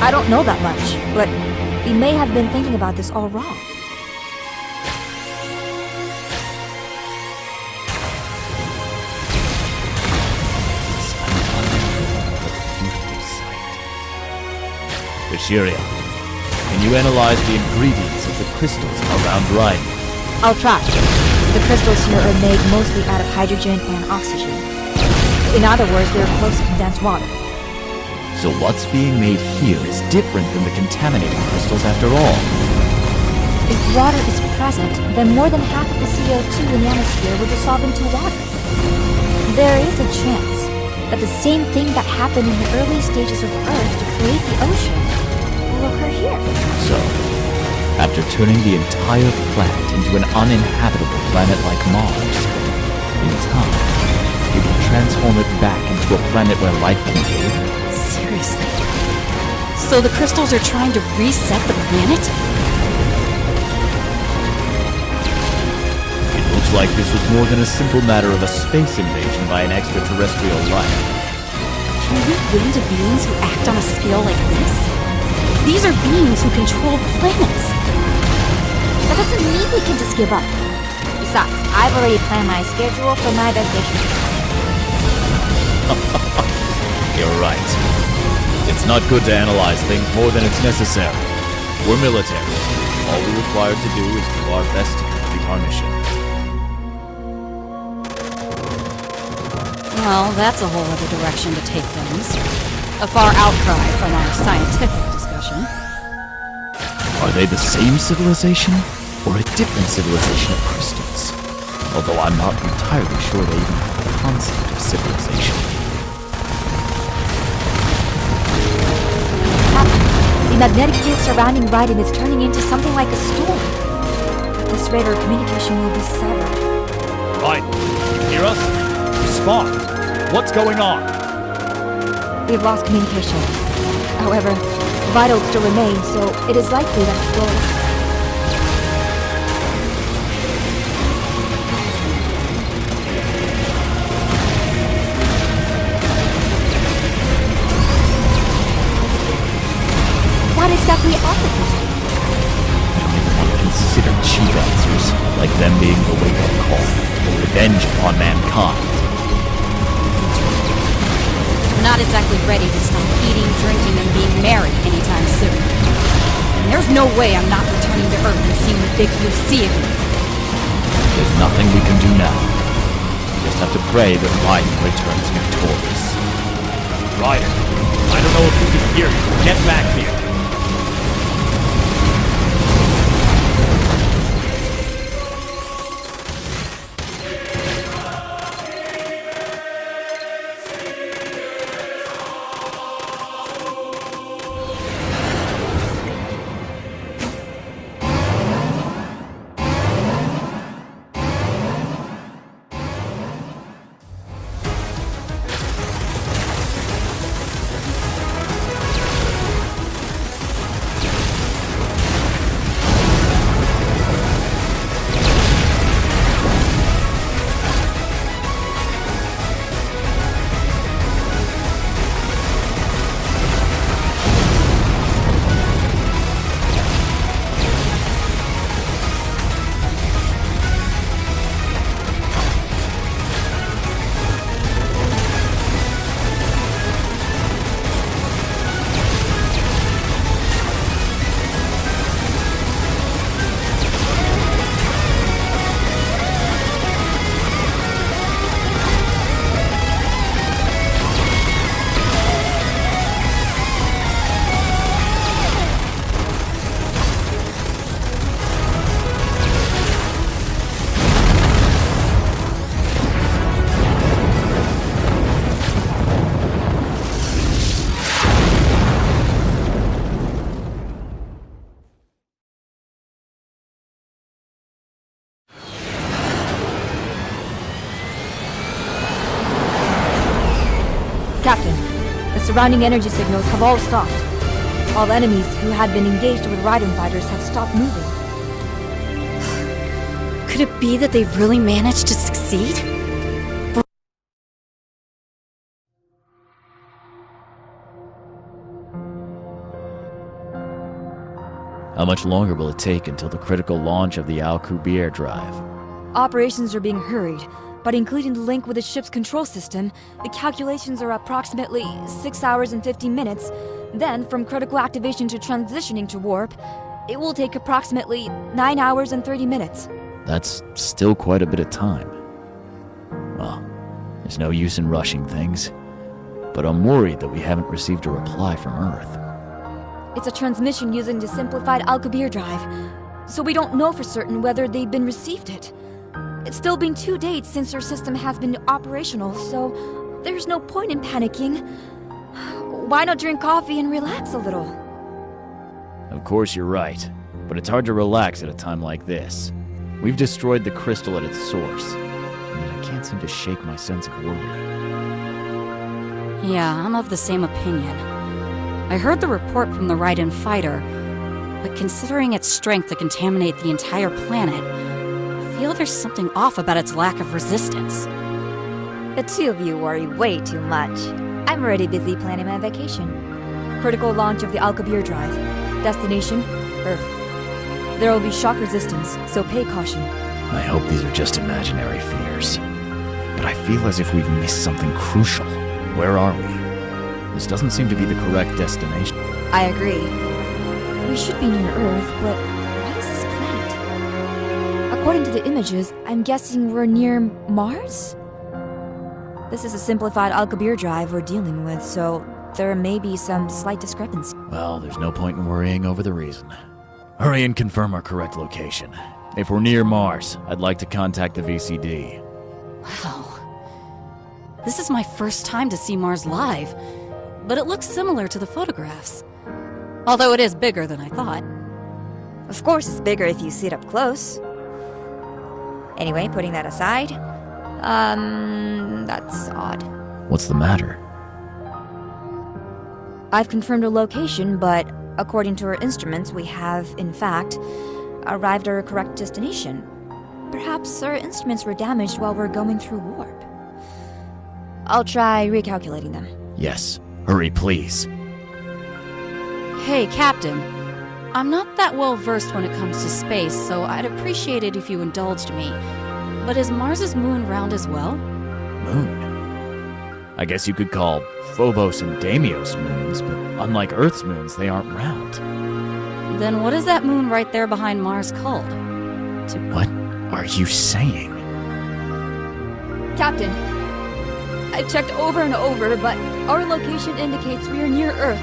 I don't know that much, but we may have been thinking about this all wrong. Bashiria, can you analyze the ingredients of the crystals around Raiden? I'll try. The crystals here are made mostly out of hydrogen and oxygen. In other words, they're close to condensed water. So what's being made here is different than the contaminated crystals after all. If water is present, then more than half of the CO2 in the atmosphere will dissolve into water. There is a chance that the same thing that happened in the early stages of Earth to create the ocean will occur here. So, after turning the entire planet into an uninhabitable planet like Mars, in time, we will transform it back into a planet where life can live? Seriously? So the crystals are trying to reset the planet? It looks like this was more than a simple matter of a space invasion by an extraterrestrial life. Can we win to beings who act on a scale like this? These are beings who control planets. That doesn't mean we can just give up. Besides, I've already planned my schedule for my vacation. You're right. It's not good to analyze things more than it's necessary. We're military. All we're required to do is do our best to complete our mission. Well, that's a whole other direction to take things. A far outcry from our scientific discussion. Are they the same civilization, or a different civilization of crystals? Although I'm not entirely sure they even have the concept of civilization. The magnetic field surrounding Raiden is turning into something like a storm. At this rate, our communication will be severed. Raiden, you hear us? Respond. What's going on? We've lost communication. However, vitals still remain, so it is likely that it's lost. What exactly are the crystals? I don't even want to consider cheap answers, like them being the wake-up call, or revenge upon mankind. We're not exactly ready to stop eating, drinking, and being married anytime soon. And there's no way I'm not returning to Earth and seeing the big blue sea again. There's nothing we can do now. We just have to pray that Raiden returns victorious. Raiden, I don't know if you can hear me. Get back here. Captain, the surrounding energy signals have all stopped. All enemies who had been engaged with Raiden fighters have stopped moving. Could it be that they've really managed to succeed? How much longer will it take until the critical launch of the Alcubierre drive? Operations are being hurried, but including the link with the ship's control system, the calculations are approximately 6 hours and 50 minutes. Then, from critical activation to transitioning to warp, it will take approximately 9 hours and 30 minutes. That's still quite a bit of time. Well, there's no use in rushing things, but I'm worried that we haven't received a reply from Earth. It's a transmission using the simplified Alcubierre drive, so we don't know for certain whether they've been received it. It's still been 2 days since our system has been operational, so there's no point in panicking. Why not drink coffee and relax a little? Of course you're right, but it's hard to relax at a time like this. We've destroyed the crystal at its source, and I can't seem to shake my sense of worry. Yeah, I'm of the same opinion. I heard the report from the Raiden fighter, but considering its strength to contaminate the entire planet, I feel there's something off about its lack of resistance. The two of you worry way too much. I'm already busy planning my vacation. Critical launch of the Alcubierre drive. Destination, Earth. There will be shock resistance, so pay caution. I hope these are just imaginary fears. But I feel as if we've missed something crucial. Where are we? This doesn't seem to be the correct destination. I agree. We should be near Earth, but what is this planet? According to the images, I'm guessing we're near Mars? This is a simplified Alcubierre drive we're dealing with, so there may be some slight discrepancy. Well, there's no point in worrying over the reason. Hurry and confirm our correct location. If we're near Mars, I'd like to contact the VCD. Wow. This is my first time to see Mars live, but it looks similar to the photographs. Although it is bigger than I thought. Of course it's bigger if you sit up close. Anyway, putting that aside, that's odd. What's the matter? I've confirmed a location, but according to our instruments, we have, in fact, arrived at our correct destination. Perhaps our instruments were damaged while we're going through warp. I'll try recalculating them. Yes. Hurry, please. Hey, Captain. I'm not that well versed when it comes to space, so I'd appreciate it if you indulged me. But is Mars's moon round as well? Moon? I guess you could call Phobos and Deimos moons, but unlike Earth's moons, they aren't round. Then what is that moon right there behind Mars called? What are you saying? Captain, I've checked over and over, but our location indicates we are near Earth.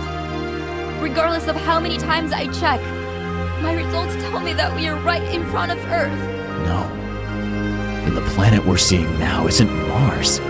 Regardless of how many times I check, my results tell me that we are right in front of Earth. No. And the planet we're seeing now isn't Mars.